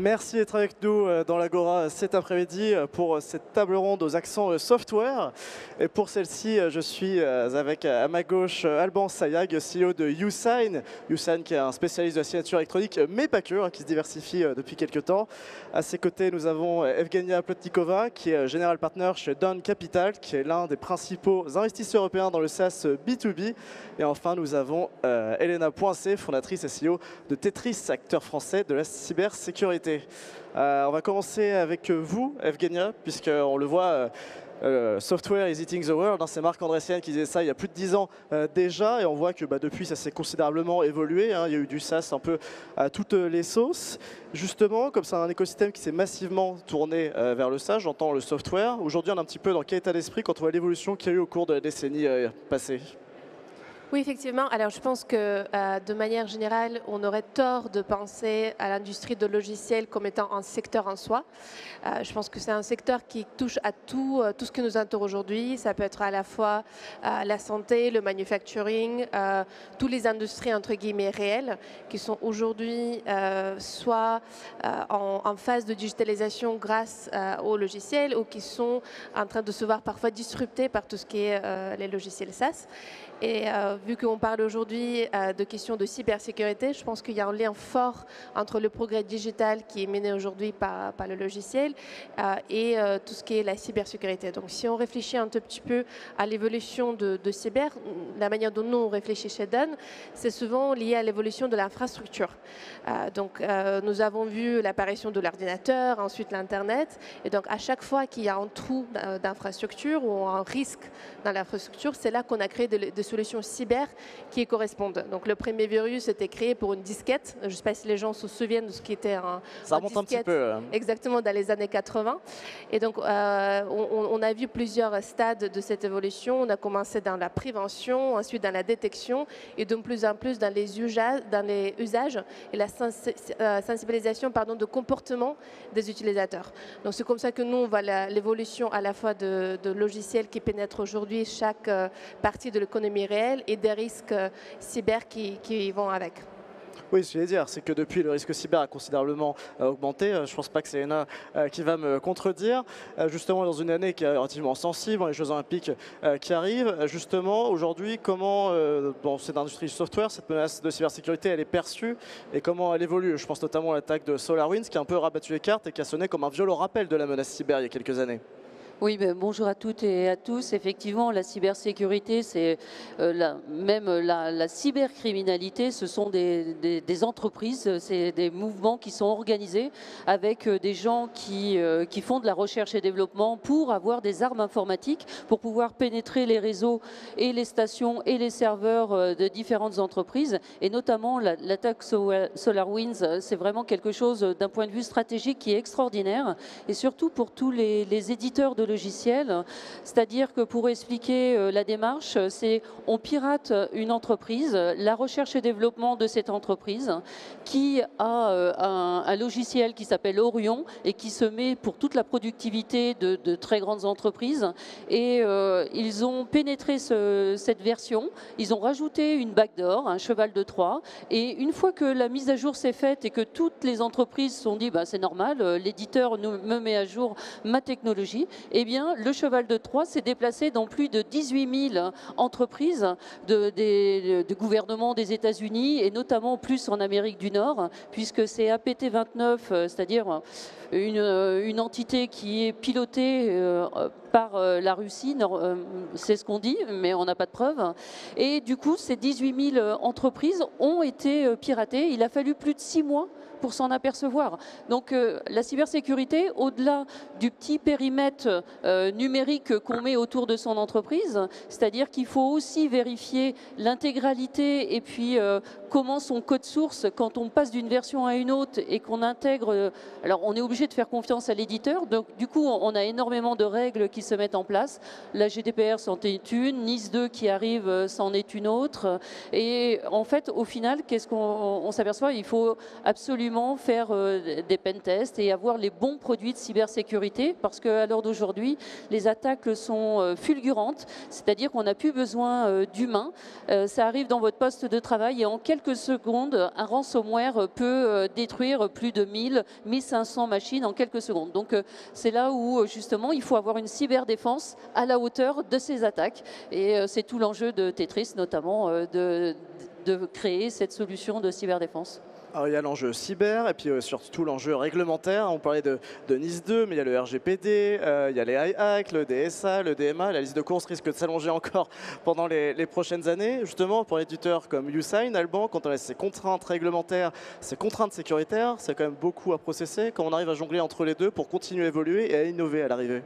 Merci d'être avec nous dans l'Agora cet après-midi pour cette table ronde aux accents software. Et pour celle-ci, je suis avec à ma gauche Alban Sayag, CEO de YouSign. YouSign qui est un spécialiste de la signature électronique, mais pas que, qui se diversifie depuis quelques temps. À ses côtés, nous avons Evgenia Plotnikova, qui est General Partner chez Dawn Capital, qui est l'un des principaux investisseurs européens dans le SaaS B2B. Et enfin, nous avons Elena Poincé, fondatrice et CEO de Tetris, acteur français de la cybersécurité. On va commencer avec vous, Evgenia, puisqu'on le voit, Software is eating the world, c'est Marc Andressian qui disait ça il y a plus de 10 ans déjà, et on voit que depuis ça s'est considérablement évolué, il y a eu du SaaS un peu à toutes les sauces. Justement, comme c'est un écosystème qui s'est massivement tourné vers le SaaS, j'entends le software, aujourd'hui on est un petit peu dans quel état d'esprit quand on voit l'évolution qu'il y a eu au cours de la décennie passée? Oui, effectivement. Alors, je pense que de manière générale, on aurait tort de penser à l'industrie de logiciels comme étant un secteur en soi. Je pense que c'est un secteur qui touche à tout ce qui nous entoure aujourd'hui. Ça peut être à la fois la santé, le manufacturing, toutes les industries entre guillemets réelles qui sont aujourd'hui soit en phase de digitalisation grâce aux logiciels ou qui sont en train de se voir parfois disruptés par tout ce qui est les logiciels SaaS. Et vu qu'on parle aujourd'hui de questions de cybersécurité, je pense qu'il y a un lien fort entre le progrès digital qui est mené aujourd'hui par le logiciel et tout ce qui est la cybersécurité. Donc si on réfléchit un tout petit peu à l'évolution de cyber, la manière dont nous on réfléchit chez Dawn, c'est souvent lié à l'évolution de l'infrastructure. Donc nous avons vu l'apparition de l'ordinateur, ensuite l'Internet, et donc à chaque fois qu'il y a un trou d'infrastructure ou un risque dans l'infrastructure, c'est là qu'on a créé des solutions cyber qui y correspondent. Donc le premier virus était créé pour une disquette. Je ne sais pas si les gens se souviennent de ce qui était un Ça remonte un petit peu. Exactement, dans les années 80. Et donc on a vu plusieurs stades de cette évolution. On a commencé dans la prévention, ensuite dans la détection et de plus en plus dans les usages et la sensibilisation de comportement des utilisateurs. Donc c'est comme ça que nous on voit l'évolution à la fois de logiciels qui pénètrent aujourd'hui chaque partie de l'économie réelle et des risques cyber qui vont avec. Oui, ce que je voulais dire, c'est que depuis, le risque cyber a considérablement augmenté. Je ne pense pas que c'est Elena qui va me contredire. Justement, dans une année qui est relativement sensible, les Jeux Olympiques qui arrivent, justement, aujourd'hui, comment, dans cette industrie du software, cette menace de cybersécurité, elle est perçue et comment elle évolue? Je pense notamment à l'attaque de SolarWinds qui a un peu rabattu les cartes et qui a sonné comme un violent rappel de la menace cyber il y a quelques années. Oui, bonjour à toutes et à tous. Effectivement, la cybersécurité, c'est même la cybercriminalité, ce sont des entreprises, c'est des mouvements qui sont organisés avec des gens qui font de la recherche et développement pour avoir des armes informatiques, pour pouvoir pénétrer les réseaux et les stations et les serveurs de différentes entreprises. Et notamment, l'attaque SolarWinds, c'est vraiment quelque chose d'un point de vue stratégique qui est extraordinaire. Et surtout pour tous les éditeurs de logiciels, c'est-à-dire que pour expliquer la démarche, c'est on pirate une entreprise, la recherche et développement de cette entreprise qui a un logiciel qui s'appelle Orion et qui se met pour toute la productivité de très grandes entreprises et ils ont pénétré cette version, ils ont rajouté une backdoor, un cheval de Troie et une fois que la mise à jour s'est faite et que toutes les entreprises se sont dit c'est normal, l'éditeur me met à jour ma technologie, eh bien, le cheval de Troie s'est déplacé dans plus de 18 000 entreprises de gouvernements des États-Unis et notamment plus en Amérique du Nord, puisque c'est APT29, c'est-à-dire une entité qui est pilotée par la Russie, c'est ce qu'on dit, mais on n'a pas de preuves. Et du coup, ces 18 000 entreprises ont été piratées. Il a fallu plus de 6 mois pour s'en apercevoir. Donc la cybersécurité, au-delà du petit périmètre numérique qu'on met autour de son entreprise, c'est-à-dire qu'il faut aussi vérifier l'intégralité et puis comment son code source, quand on passe d'une version à une autre et qu'on intègre, alors on est obligé de faire confiance à l'éditeur, donc du coup on a énormément de règles qui se mettent en place. La GDPR c'en est une, NIS 2 qui arrive c'en est une autre, et en fait au final qu'est-ce qu'on s'aperçoit? Il faut absolument faire des pentests et avoir les bons produits de cybersécurité parce qu'à l'heure d'aujourd'hui les attaques sont fulgurantes, c'est-à-dire qu'on n'a plus besoin d'humains, ça arrive dans votre poste de travail et en quelques quelques secondes, un ransomware peut détruire plus de 1500 machines en quelques secondes. Donc c'est là où justement il faut avoir une cyberdéfense à la hauteur de ces attaques. Et c'est tout l'enjeu de Tetris, notamment de créer cette solution de cyberdéfense. Alors, il y a l'enjeu cyber et puis surtout l'enjeu réglementaire. On parlait de NIS 2, mais il y a le RGPD, il y a les IHAC, le DSA, le DMA. La liste de courses risque de s'allonger encore pendant les prochaines années. Justement, pour l'éditeur comme Usign, Alban, quand on a ces contraintes réglementaires, ces contraintes sécuritaires, c'est quand même beaucoup à processer. Quand on arrive à jongler entre les deux pour continuer à évoluer et à innover à l'arrivée.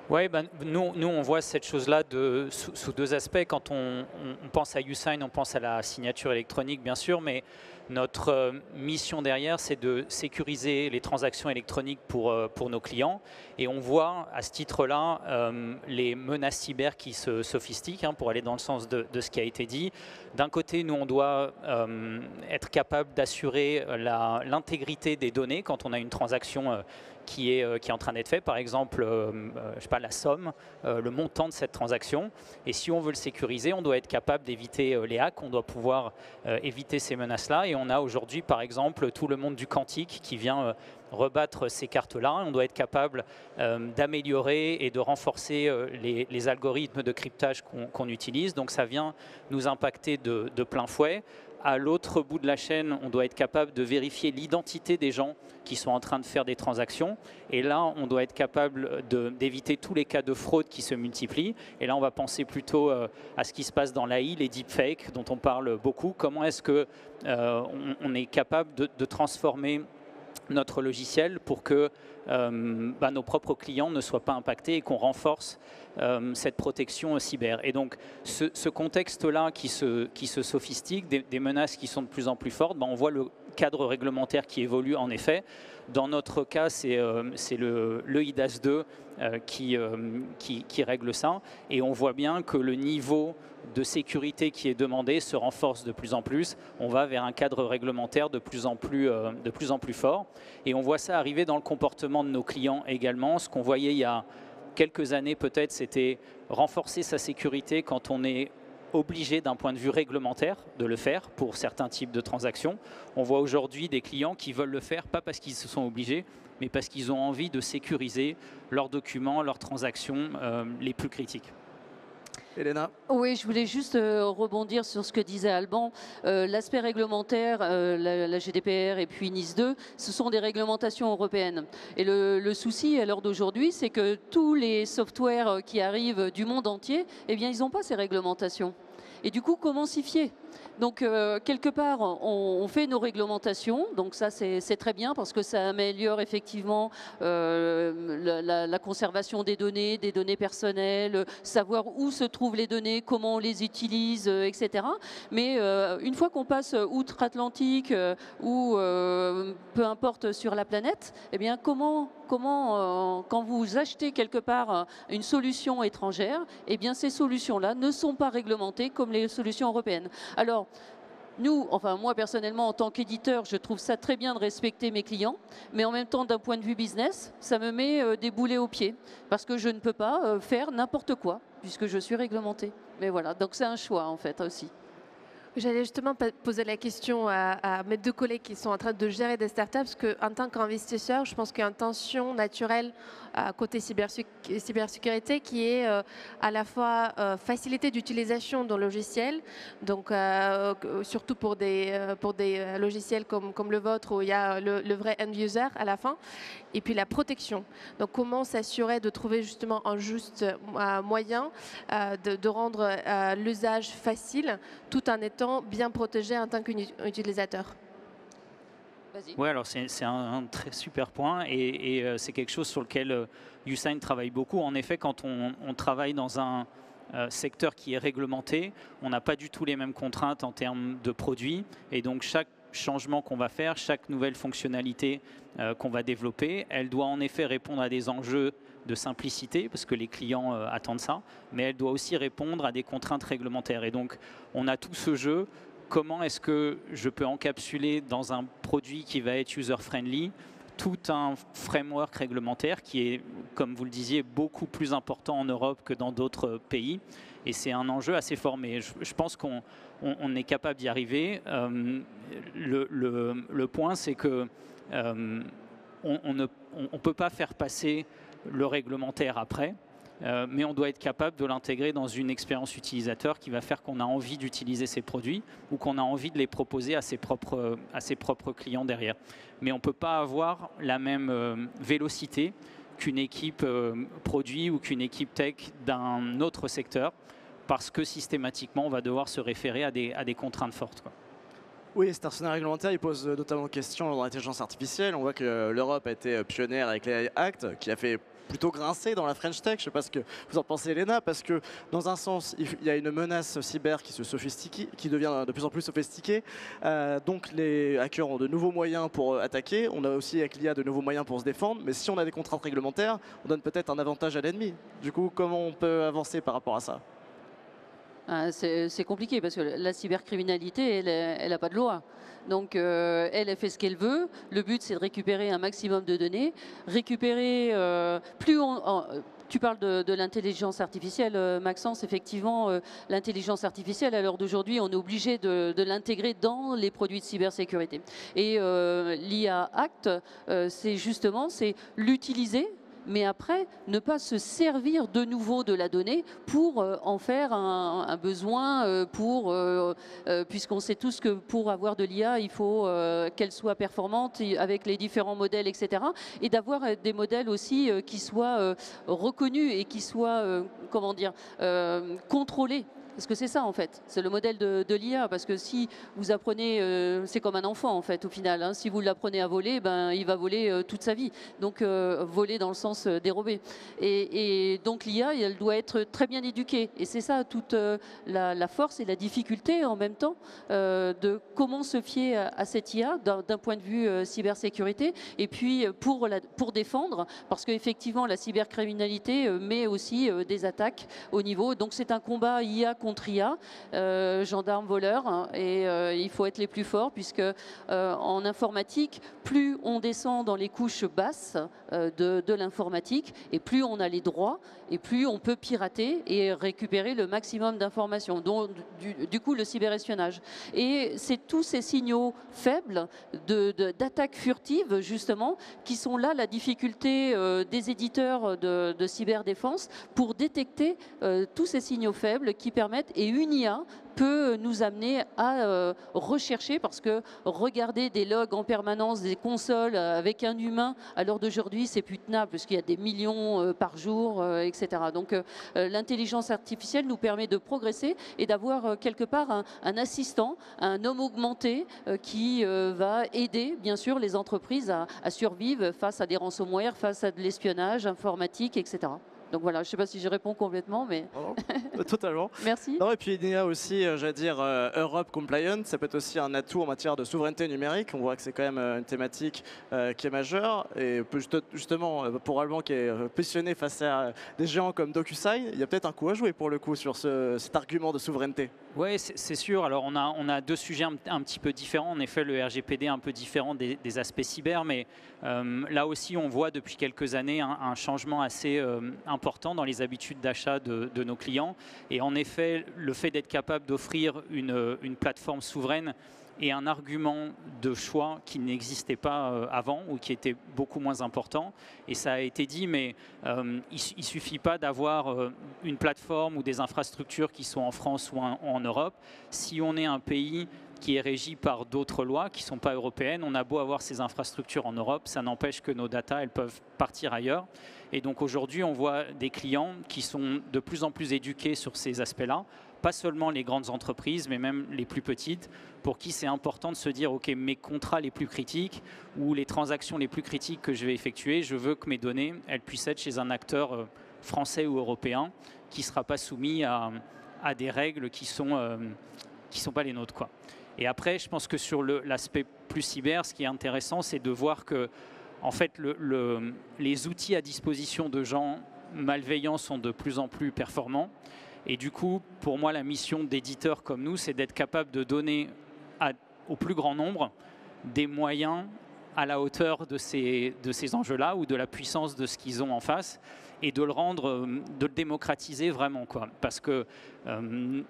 Oui, nous, on voit cette chose-là sous deux aspects. Quand on pense à Usign, on pense à la signature électronique, bien sûr, mais notre mission derrière, c'est de sécuriser les transactions électroniques pour nos clients. Et on voit à ce titre-là les menaces cyber qui se sophistiquent, pour aller dans le sens de ce qui a été dit. D'un côté, nous, on doit être capable d'assurer l'intégrité des données quand on a une transaction qui est en train d'être fait, par exemple, je sais pas, la somme, le montant de cette transaction. Et si on veut le sécuriser, on doit être capable d'éviter les hacks, on doit pouvoir éviter ces menaces-là. Et on a aujourd'hui, par exemple, tout le monde du quantique qui vient rebattre ces cartes-là. On doit être capable d'améliorer et de renforcer les algorithmes de cryptage qu'on utilise. Donc ça vient nous impacter de plein fouet. À l'autre bout de la chaîne, on doit être capable de vérifier l'identité des gens qui sont en train de faire des transactions. Et là, on doit être capable d'éviter tous les cas de fraude qui se multiplient. Et là, on va penser plutôt à ce qui se passe dans l'AI, les deepfakes, dont on parle beaucoup. Comment est-ce qu'on est capable de transformer notre logiciel pour que nos propres clients ne soient pas impactés et qu'on renforce cette protection cyber. Et donc ce contexte-là qui se sophistique, des menaces qui sont de plus en plus fortes, on voit le cadre réglementaire qui évolue en effet. Dans notre cas, c'est le IDAS 2 qui règle ça. Et on voit bien que le niveau de sécurité qui est demandé se renforce de plus en plus. On va vers un cadre réglementaire de plus en plus fort. Et on voit ça arriver dans le comportement de nos clients également. Ce qu'on voyait il y a quelques années peut-être, c'était renforcer sa sécurité quand on est obligé d'un point de vue réglementaire de le faire pour certains types de transactions. On voit aujourd'hui des clients qui veulent le faire, pas parce qu'ils se sont obligés, mais parce qu'ils ont envie de sécuriser leurs documents, leurs transactions les plus critiques. Elena. Oui, je voulais juste rebondir sur ce que disait Alban. L'aspect réglementaire, la GDPR et puis NIS 2, ce sont des réglementations européennes. Et le souci à l'heure d'aujourd'hui, c'est que tous les softwares qui arrivent du monde entier, eh bien, ils n'ont pas ces réglementations. Et du coup, comment s'y fier ? Donc, quelque part, on fait nos réglementations. Donc ça, c'est très bien parce que ça améliore effectivement la conservation des données personnelles, savoir où se trouvent les données, comment on les utilise, etc. Mais une fois qu'on passe outre-Atlantique ou peu importe sur la planète, eh bien, comment quand vous achetez quelque part une solution étrangère, eh bien, ces solutions-là ne sont pas réglementées comme les solutions européennes. Alors, nous, enfin moi personnellement en tant qu'éditeur, je trouve ça très bien de respecter mes clients, mais en même temps d'un point de vue business, ça me met des boulets aux pieds parce que je ne peux pas faire n'importe quoi puisque je suis réglementée. Mais voilà, donc c'est un choix en fait aussi. J'allais justement poser la question à mes deux collègues qui sont en train de gérer des startups, parce qu'en tant qu'investisseur, je pense qu'il y a une tension naturelle côté cybersécurité qui est à la fois facilité d'utilisation d'un logiciel, donc surtout pour des logiciels comme le vôtre où il y a le vrai end user à la fin, et puis la protection. Donc comment s'assurer de trouver justement un juste moyen de rendre l'usage facile tout en étant bien protégé en tant qu'utilisateur. Oui, alors c'est un très super point et c'est quelque chose sur lequel Usign travaille beaucoup. En effet, quand on travaille dans un secteur qui est réglementé, on n'a pas du tout les mêmes contraintes en termes de produits et donc chaque changement qu'on va faire, chaque nouvelle fonctionnalité qu'on va développer, elle doit en effet répondre à des enjeux de simplicité, parce que les clients attendent ça, mais elle doit aussi répondre à des contraintes réglementaires. Et donc, on a tout ce jeu. Comment est-ce que je peux encapsuler dans un produit qui va être user-friendly tout un framework réglementaire qui est, comme vous le disiez, beaucoup plus important en Europe que dans d'autres pays. Et c'est un enjeu assez fort. Mais je pense qu'on est capable d'y arriver. Le point, c'est que on ne peut pas faire passer le réglementaire après. Mais on doit être capable de l'intégrer dans une expérience utilisateur qui va faire qu'on a envie d'utiliser ces produits ou qu'on a envie de les proposer à ses propres clients derrière. Mais on ne peut pas avoir la même vélocité qu'une équipe produit ou qu'une équipe tech d'un autre secteur, parce que systématiquement, on va devoir se référer à des contraintes fortes, quoi. Oui, cet arsenal réglementaire, il pose notamment question dans l'intelligence artificielle. On voit que l'Europe a été pionnière avec l'AI Act, qui a fait plutôt grincer dans la French Tech. Je ne sais pas ce que vous en pensez, Elena, parce que dans un sens, il y a une menace cyber qui se sophistique, qui devient de plus en plus sophistiquée. Donc les hackers ont de nouveaux moyens pour attaquer. On a aussi avec l'IA de nouveaux moyens pour se défendre. Mais si on a des contraintes réglementaires, on donne peut-être un avantage à l'ennemi. Du coup, comment on peut avancer par rapport à ça ? C'est compliqué parce que la cybercriminalité, elle n'a pas de loi. Donc elle fait ce qu'elle veut. Le but, c'est de récupérer un maximum de données. Récupérer, tu parles de l'intelligence artificielle, Maxence. Effectivement, l'intelligence artificielle, à l'heure d'aujourd'hui, on est obligé de l'intégrer dans les produits de cybersécurité. Et l'IA Act, c'est l'utiliser, mais après, ne pas se servir de nouveau de la donnée pour en faire un besoin, puisqu'on sait tous que pour avoir de l'IA, il faut qu'elle soit performante avec les différents modèles, etc. Et d'avoir des modèles aussi qui soient reconnus et qui soient, contrôlés. Parce que c'est ça en fait, c'est le modèle de l'IA, parce que si vous apprenez, c'est comme un enfant en fait au final, hein. Si vous l'apprenez à voler, ben, il va voler toute sa vie, donc voler dans le sens dérober. Et donc l'IA, elle doit être très bien éduquée, et c'est ça toute la force et la difficulté en même temps de comment se fier à cette IA d'un point de vue cybersécurité, et puis pour défendre, parce qu'effectivement la cybercriminalité met aussi des attaques au niveau, donc c'est un combat IA contre IA, gendarmes, voleurs, hein, et il faut être les plus forts, puisque en informatique, plus on descend dans les couches basses de l'informatique, et plus on a les droits, et plus on peut pirater et récupérer le maximum d'informations, dont du coup le cyberespionnage. Et c'est tous ces signaux faibles d'attaques furtives, justement, qui sont là la difficulté des éditeurs de cyberdéfense pour détecter tous ces signaux faibles qui permettent, et une IA peut nous amener à rechercher, parce que regarder des logs en permanence des consoles avec un humain à l'heure d'aujourd'hui, c'est plus tenable, parce qu'il y a des millions par jour, etc. Donc l'intelligence artificielle nous permet de progresser et d'avoir quelque part un assistant, un homme augmenté qui va aider bien sûr les entreprises à survivre face à des ransomware, face à de l'espionnage informatique, etc. Donc voilà, je ne sais pas si je réponds complètement, mais... Non, totalement. Merci. Non, et puis il y a aussi, j'allais dire, Europe Compliant, ça peut être aussi un atout en matière de souveraineté numérique. On voit que c'est quand même une thématique qui est majeure. Et justement, pour Alban qui est positionné face à des géants comme DocuSign, il y a peut-être un coup à jouer pour le coup sur cet argument de souveraineté. Oui, c'est sûr. Alors on a deux sujets un petit peu différents. En effet, le RGPD est un peu différent des aspects cyber, mais là aussi on voit depuis quelques années un changement assez important dans les habitudes d'achat de nos clients. Et en effet, le fait d'être capable d'offrir une plateforme souveraine est un argument de choix qui n'existait pas avant, ou qui était beaucoup moins important. Et ça a été dit, mais il ne suffit pas d'avoir une plateforme ou des infrastructures qui sont en France ou en Europe. Si on est un pays qui est régi par d'autres lois qui ne sont pas européennes, on a beau avoir ces infrastructures en Europe, ça n'empêche que nos datas, elles peuvent partir ailleurs. Et donc aujourd'hui, on voit des clients qui sont de plus en plus éduqués sur ces aspects-là, pas seulement les grandes entreprises, mais même les plus petites, pour qui c'est important de se dire, OK, mes contrats les plus critiques ou les transactions les plus critiques que je vais effectuer, je veux que mes données, elles puissent être chez un acteur français ou européen qui ne sera pas soumis à des règles qui sont pas les nôtres, quoi. Et après, je pense que sur l'aspect plus cyber, ce qui est intéressant, c'est de voir que en fait, les outils à disposition de gens malveillants sont de plus en plus performants. Et du coup, pour moi, la mission d'éditeurs comme nous, c'est d'être capable de donner au plus grand nombre des moyens à la hauteur de ces enjeux-là ou de la puissance de ce qu'ils ont en face et de le démocratiser vraiment, quoi. Parce que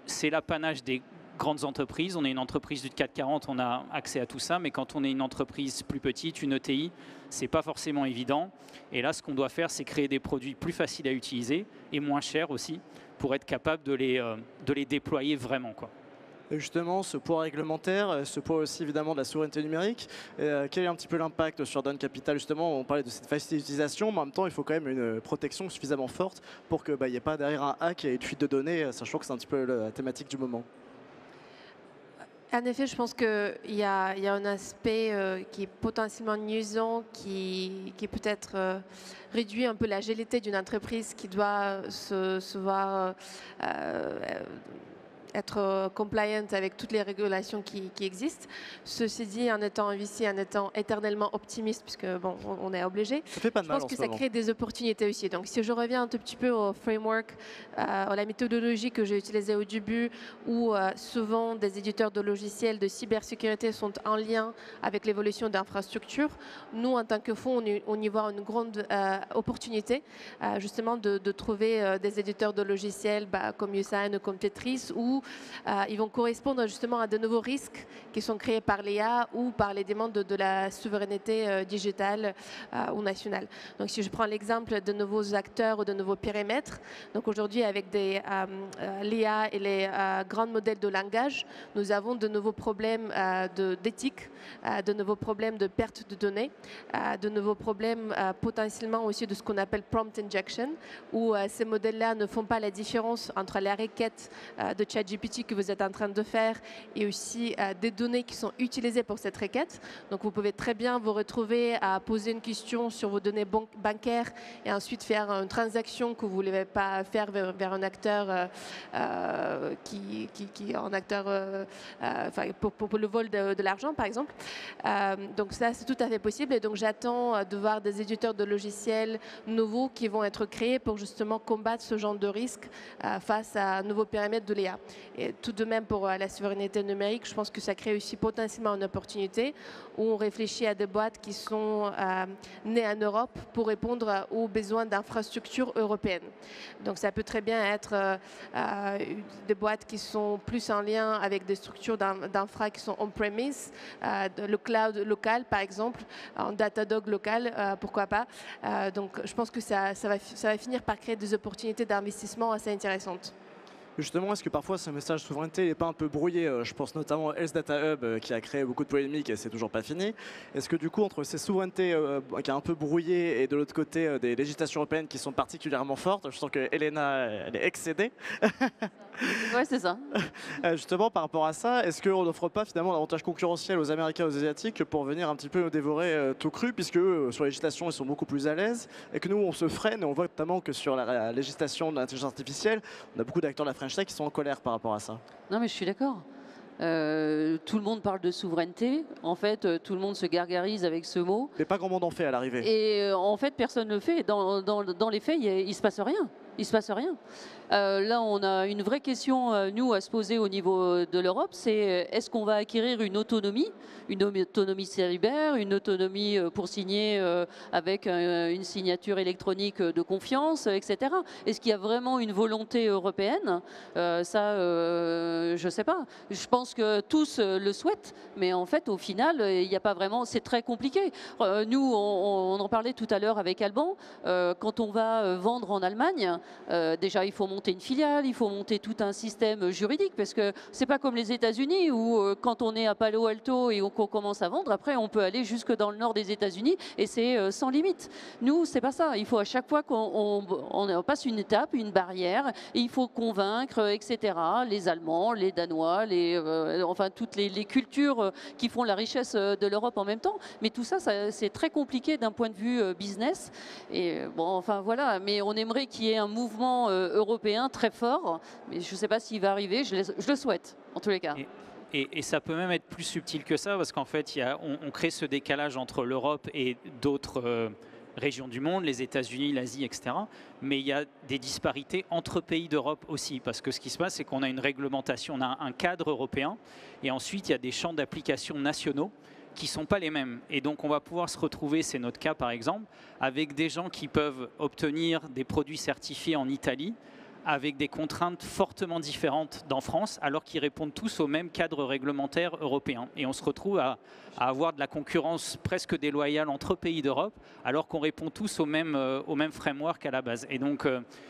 c'est l'apanage des grandes entreprises. On est une entreprise du CAC 40, on a accès à tout ça, mais quand on est une entreprise plus petite, une ETI, c'est pas forcément évident. Et là, ce qu'on doit faire, c'est créer des produits plus faciles à utiliser et moins chers aussi, pour être capable de les déployer vraiment, quoi. Et justement, ce poids réglementaire, ce poids aussi évidemment de la souveraineté numérique, quel est un petit peu l'impact sur Dawn Capital? Justement, on parlait de cette facilité d'utilisation, mais en même temps, il faut quand même une protection suffisamment forte pour qu'il n'y ait pas derrière un hack et une fuite de données, sachant que c'est un petit peu la thématique du moment. En effet, je pense qu'il y a un aspect qui est potentiellement nuisant, qui peut-être réduit un peu l'agilité d'une entreprise qui doit se voir être compliant avec toutes les régulations qui existent. Ceci dit, en étant investi, en étant éternellement optimiste, puisque bon, on est obligé, ça fait pas de mal, je pense que ça crée des opportunités aussi. Donc si je reviens un tout petit peu au framework, à la méthodologie que j'ai utilisée au début, où souvent des éditeurs de logiciels de cybersécurité sont en lien avec l'évolution d'infrastructures, nous, en tant que fonds, on y voit une grande opportunité justement de trouver des éditeurs de logiciels comme Usign ou comme Tetris, où ils vont correspondre justement à de nouveaux risques qui sont créés par l'IA ou par les demandes de la souveraineté digitale ou nationale. Donc si je prends l'exemple de nouveaux acteurs ou de nouveaux périmètres, donc aujourd'hui avec l'IA et les grands modèles de langage, nous avons de nouveaux problèmes d'éthique, de nouveaux problèmes de perte de données, de nouveaux problèmes potentiellement aussi de ce qu'on appelle prompt injection, où ces modèles-là ne font pas la différence entre la requête de ChatGPT que vous êtes en train de faire et aussi des données qui sont utilisées pour cette requête. Donc vous pouvez très bien vous retrouver à poser une question sur vos données bancaires et ensuite faire une transaction que vous ne voulez pas faire vers un acteur qui est un acteur pour le vol de l'argent, par exemple. Donc ça, c'est tout à fait possible. Et donc j'attends de voir des éditeurs de logiciels nouveaux qui vont être créés pour justement combattre ce genre de risque face à un nouveau périmètre de l'IA. Et tout de même pour la souveraineté numérique, je pense que ça crée aussi potentiellement une opportunité où on réfléchit à des boîtes qui sont nées en Europe pour répondre aux besoins d'infrastructures européennes. Donc ça peut très bien être des boîtes qui sont plus en lien avec des structures d'infra qui sont on-premise, le cloud local par exemple, en Datadog local, pourquoi pas. Donc je pense que ça va finir par créer des opportunités d'investissement assez intéressantes. Justement, est-ce que parfois ce message souveraineté n'est pas un peu brouillé? Je pense notamment à Health Data Hub qui a créé beaucoup de polémiques et c'est toujours pas fini. Est-ce que du coup, entre ces souverainetés qui est un peu brouillées et de l'autre côté des législations européennes qui sont particulièrement fortes, je sens que Elena, elle est excédée. Ouais, c'est ça. Justement, par rapport à ça, est-ce qu'on n'offre pas finalement l'avantage concurrentiel aux Américains et aux Asiatiques pour venir un petit peu nous dévorer tout cru, puisque eux, sur la législation, ils sont beaucoup plus à l'aise, et que nous, on se freine, et on voit notamment que sur la législation de l'intelligence artificielle, on a beaucoup d'acteurs de la French Tech qui sont en colère par rapport à ça. Non, mais je suis d'accord. Tout le monde parle de souveraineté. En fait, tout le monde se gargarise avec ce mot. Mais pas grand monde en fait à l'arrivée. Et en fait, personne ne le fait. Dans les faits, il ne se passe rien. Il ne se passe rien. Là, on a une vraie question, nous, à se poser au niveau de l'Europe, c'est est-ce qu'on va acquérir une autonomie cyber, une autonomie pour signer avec une signature électronique de confiance, etc. Est-ce qu'il y a vraiment une volonté européenne? Ça, je ne sais pas. Je pense que tous le souhaitent, mais en fait, au final, il n'y a pas vraiment... C'est très compliqué. Nous, on en parlait tout à l'heure avec Alban. Quand on va vendre en Allemagne, déjà, il faut monter une filiale, il faut monter tout un système juridique, parce que c'est pas comme les États-Unis où quand on est à Palo Alto et qu'on commence à vendre, après on peut aller jusque dans le nord des États-Unis et c'est sans limite. Nous, c'est pas ça. Il faut à chaque fois qu'on passe une étape, une barrière, et il faut convaincre, etc. Les Allemands, les Danois, enfin toutes les cultures qui font la richesse de l'Europe en même temps. Mais tout ça, c'est très compliqué d'un point de vue business. Et bon, enfin voilà. Mais on aimerait qu'il y ait un mouvement européen très fort, mais je ne sais pas s'il va arriver, je le souhaite, en tous les cas. Et ça peut même être plus subtil que ça, parce qu'en fait, on crée ce décalage entre l'Europe et d'autres régions du monde, les États-Unis, l'Asie, etc. Mais il y a des disparités entre pays d'Europe aussi, parce que ce qui se passe, c'est qu'on a une réglementation, on a un cadre européen, et ensuite il y a des champs d'application nationaux qui ne sont pas les mêmes. Et donc on va pouvoir se retrouver, c'est notre cas par exemple, avec des gens qui peuvent obtenir des produits certifiés en Italie, avec des contraintes fortement différentes d'en France, alors qu'ils répondent tous au même cadre réglementaire européen. Et on se retrouve à avoir de la concurrence presque déloyale entre pays d'Europe, alors qu'on répond tous au même framework à la base. Et donc,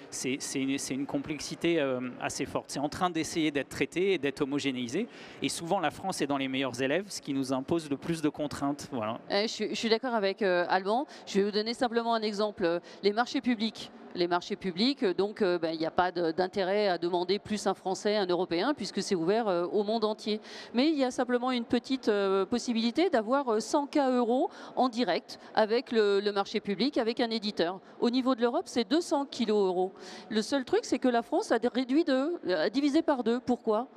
c'est une complexité assez forte. C'est en train d'essayer d'être traité et d'être homogénéisé. Et souvent, la France est dans les meilleurs élèves, ce qui nous impose le plus de contraintes. Voilà. Je suis d'accord avec Alban. Je vais vous donner simplement un exemple. Les marchés publics. Les marchés publics, donc il n'y a pas d'intérêt à demander plus un Français, un Européen, puisque c'est ouvert au monde entier. Mais il y a simplement une petite possibilité d'avoir 100 K € en direct avec le marché public, avec un éditeur. Au niveau de l'Europe, c'est 200 kg €. Le seul truc, c'est que la France a divisé par 2. Pourquoi ?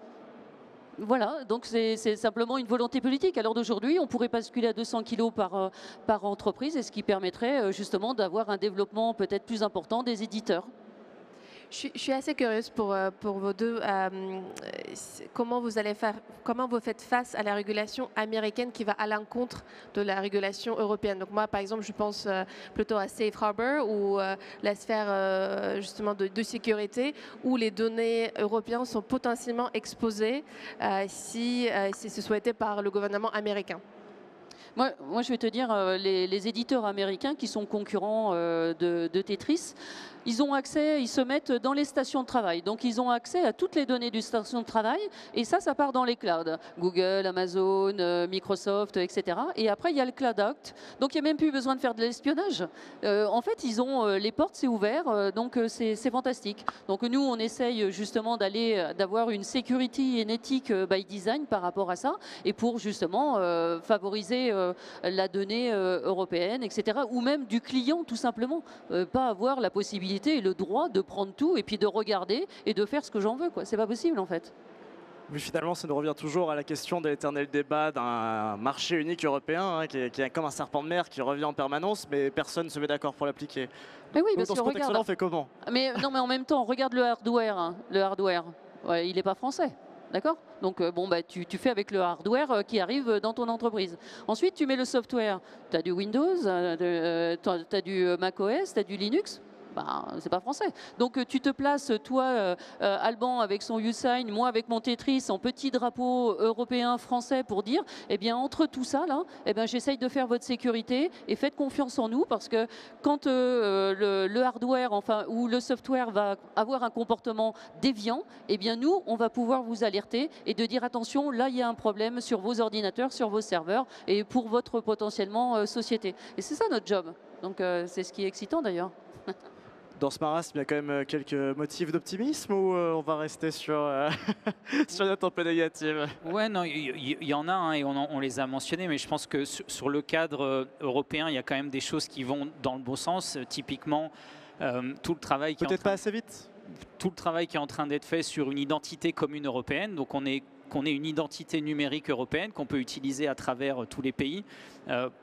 Voilà, donc c'est simplement une volonté politique. Alors d'aujourd'hui, on pourrait basculer à 200 kg par entreprise, et ce qui permettrait justement d'avoir un développement peut-être plus important des éditeurs. Je suis assez curieuse pour vos deux. Comment vous faites face à la régulation américaine qui va à l'encontre de la régulation européenne? Donc moi, par exemple, je pense plutôt à Safe Harbor ou la sphère justement de sécurité, où les données européennes sont potentiellement exposées si c'est souhaité par le gouvernement américain. Moi, je vais te dire, les éditeurs américains qui sont concurrents de Tetris, ils ont accès, ils se mettent dans les stations de travail. Donc, ils ont accès à toutes les données du station de travail. Et ça part dans les clouds. Google, Amazon, Microsoft, etc. Et après, il y a le Cloud Act. Donc, il n'y a même plus besoin de faire de l'espionnage. En fait, ils ont les portes, c'est ouvert. Donc, c'est fantastique. Donc, nous, on essaye justement d'avoir une security et une éthique by design par rapport à ça. Et pour justement favoriser la donnée européenne, etc. Ou même du client, tout simplement. Pas avoir la possibilité et le droit de prendre tout et puis de regarder et de faire ce que j'en veux, quoi. C'est pas possible en fait. Mais finalement, ça nous revient toujours à la question de l'éternel débat d'un marché unique européen qui est comme un serpent de mer qui revient en permanence, mais personne ne se met d'accord pour l'appliquer. Mais oui, dans ce contexte-là, on fait comment? Mais non, mais en même temps, regarde le hardware. Hein. Le hardware, ouais, il n'est pas français. D'accord? Donc, tu fais avec le hardware qui arrive dans ton entreprise. Ensuite, tu mets le software. Tu as du Windows, tu as du macOS, tu as du Linux. C'est pas français. Donc tu te places, toi, Alban avec son Usign, moi avec mon Tetris, en petit drapeau européen français pour dire, eh bien entre tout ça là, eh bien j'essaye de faire votre sécurité et faites confiance en nous parce que quand le hardware, enfin ou le software va avoir un comportement déviant, eh bien nous on va pouvoir vous alerter et de dire attention, là il y a un problème sur vos ordinateurs, sur vos serveurs et pour votre potentiellement société. Et c'est ça notre job. Donc c'est ce qui est excitant d'ailleurs. Dans ce marasme, il y a quand même quelques motifs d'optimisme ou on va rester sur, sur une note un peu négative? Ouais, non, il y en a hein, et on les a mentionnés, mais je pense que sur le cadre européen, il y a quand même des choses qui vont dans le bon sens. Typiquement, tout le travail qui peut-être pas assez vite. Tout le travail qui est en train d'être fait sur une identité commune européenne. Donc qu'on ait une identité numérique européenne qu'on peut utiliser à travers tous les pays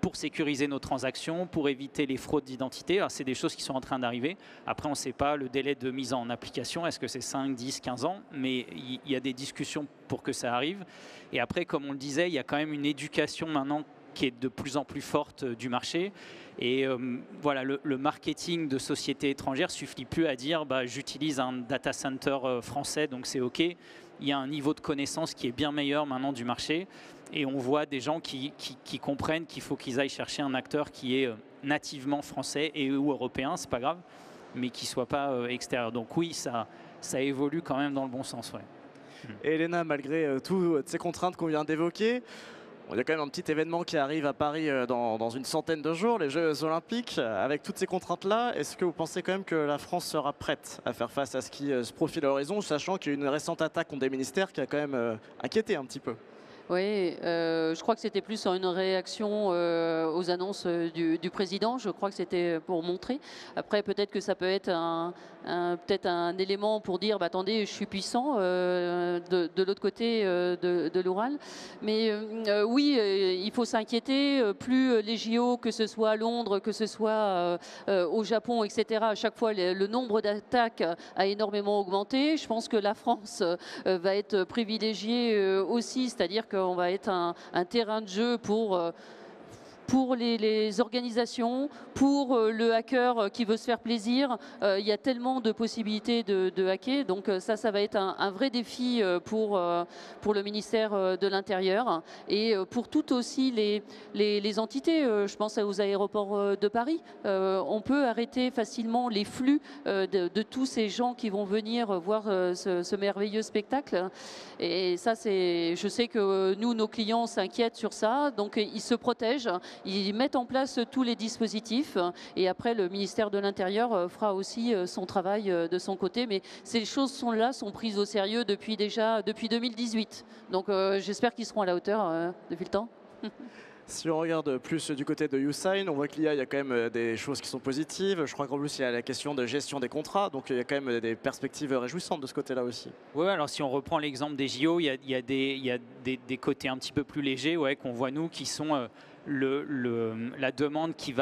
pour sécuriser nos transactions, pour éviter les fraudes d'identité. C'est des choses qui sont en train d'arriver. Après, on ne sait pas le délai de mise en application. Est-ce que c'est 5, 10, 15 ans? Mais il y a des discussions pour que ça arrive. Et après, comme on le disait, il y a quand même une éducation maintenant qui est de plus en plus forte du marché. Et voilà, le marketing de sociétés étrangères ne suffit plus à dire j'utilise un data center français, donc c'est OK. Il y a un niveau de connaissance qui est bien meilleur maintenant du marché. Et on voit des gens qui comprennent qu'il faut qu'ils aillent chercher un acteur qui est nativement français et ou européen, c'est pas grave, mais qui ne soit pas extérieur. Donc oui, ça évolue quand même dans le bon sens. Ouais. Et Elena, malgré toutes ces contraintes qu'on vient d'évoquer, il y a quand même un petit événement qui arrive à Paris dans une centaine de jours, les Jeux Olympiques. Avec toutes ces contraintes-là, est-ce que vous pensez quand même que la France sera prête à faire face à ce qui se profile à l'horizon, sachant qu'il y a eu une récente attaque contre des ministères qui a quand même inquiété un petit peu? Oui, je crois que c'était plus une réaction aux annonces du président. Je crois que c'était pour montrer. Après, peut-être que ça peut être peut-être un élément pour dire attendez, je suis puissant de l'autre côté de l'Oural. Mais oui, il faut s'inquiéter. Plus les JO, que ce soit à Londres, que ce soit au Japon, etc., à chaque fois, le nombre d'attaques a énormément augmenté. Je pense que la France va être privilégiée aussi, c'est-à-dire que qu'on va être un terrain de jeu pour les organisations, pour le hacker qui veut se faire plaisir. Il y a tellement de possibilités de hacker, donc ça va être un vrai défi pour le ministère de l'Intérieur et pour toutes aussi les entités. Je pense aux aéroports de Paris. On peut arrêter facilement les flux de tous ces gens qui vont venir voir ce merveilleux spectacle. Et ça, je sais que nous, nos clients s'inquiètent sur ça, donc ils se protègent. Ils mettent en place tous les dispositifs et après le ministère de l'Intérieur fera aussi son travail de son côté. Mais ces choses sont prises au sérieux depuis 2018. Donc j'espère qu'ils seront à la hauteur depuis le temps. Si on regarde plus du côté de YouSign, on voit qu'il y a quand même des choses qui sont positives. Je crois qu'en plus, il y a la question de gestion des contrats. Donc, il y a quand même des perspectives réjouissantes de ce côté-là aussi. Oui, alors si on reprend l'exemple des JO, il y a des côtés un petit peu plus légers qu'on voit nous qui sont la demande qui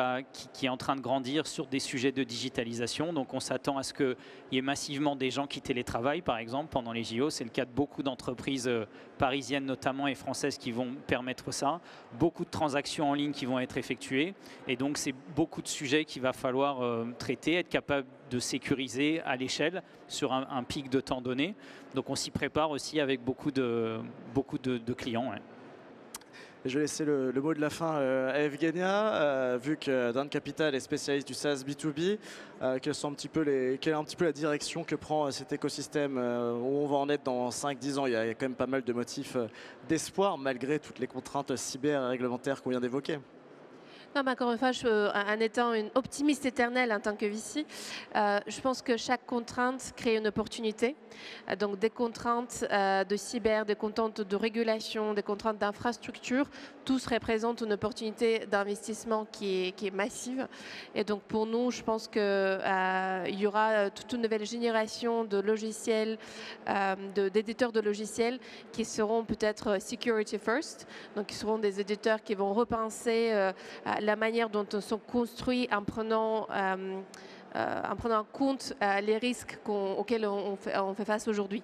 est en train de grandir sur des sujets de digitalisation. Donc on s'attend à ce qu'il y ait massivement des gens qui télétravaillent, par exemple, pendant les JO. C'est le cas de beaucoup d'entreprises parisiennes notamment et françaises qui vont permettre ça. Beaucoup de transactions en ligne qui vont être effectuées. Et donc c'est beaucoup de sujets qu'il va falloir traiter, être capable de sécuriser à l'échelle sur un pic de temps donné. Donc on s'y prépare aussi avec beaucoup de clients. Ouais. Je vais laisser le mot de la fin à Evgenia, vu que Dan Capital est spécialiste du SaaS B2B. Quelle est un petit peu la direction que prend cet écosystème, où on va en être dans 5-10 ans? Il y a quand même pas mal de motifs d'espoir, malgré toutes les contraintes cyber et réglementaires qu'on vient d'évoquer. Non, mais encore une fois, en étant une optimiste éternelle en tant que VC, je pense que chaque contrainte crée une opportunité. Donc des contraintes de cyber, des contraintes de régulation, des contraintes d'infrastructure, tous représentent une opportunité d'investissement qui est massive. Et donc pour nous, je pense qu'il y aura toute une nouvelle génération de logiciels, d'éditeurs de logiciels qui seront peut-être security first. Donc qui seront des éditeurs qui vont repenser la manière dont ils sont construits en prenant en compte les risques auxquels on fait face aujourd'hui.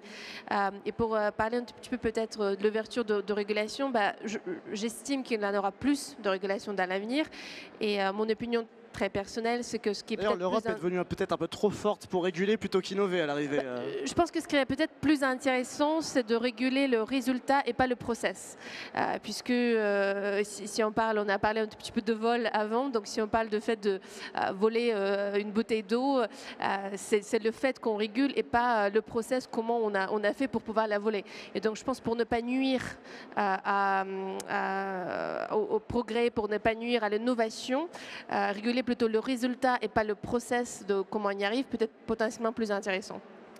Et pour parler un petit peu peut-être de l'ouverture de régulation, j'estime qu'il y en aura plus de régulation dans l'avenir. Et mon opinion très personnel, c'est que ce qui est peut-être l'Europe est devenue peut-être un peu trop forte pour réguler plutôt qu'innover à l'arrivée. Je pense que ce qui est peut-être plus intéressant, c'est de réguler le résultat et pas le process. Puisque si on parle, on a parlé un tout petit peu de vol avant, donc si on parle de fait de voler une bouteille d'eau, c'est le fait qu'on régule et pas le process, comment on a fait pour pouvoir la voler. Et donc je pense pour ne pas nuire au progrès, pour ne pas nuire à l'innovation, réguler plutôt le résultat et pas le process de comment on y arrive, peut-être potentiellement plus intéressant.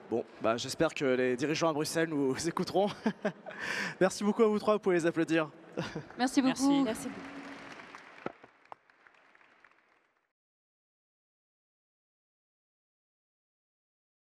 Bon, j'espère que les dirigeants à Bruxelles nous écouteront. Merci beaucoup à vous trois, vous pouvez les applaudir. Merci beaucoup. Merci beaucoup.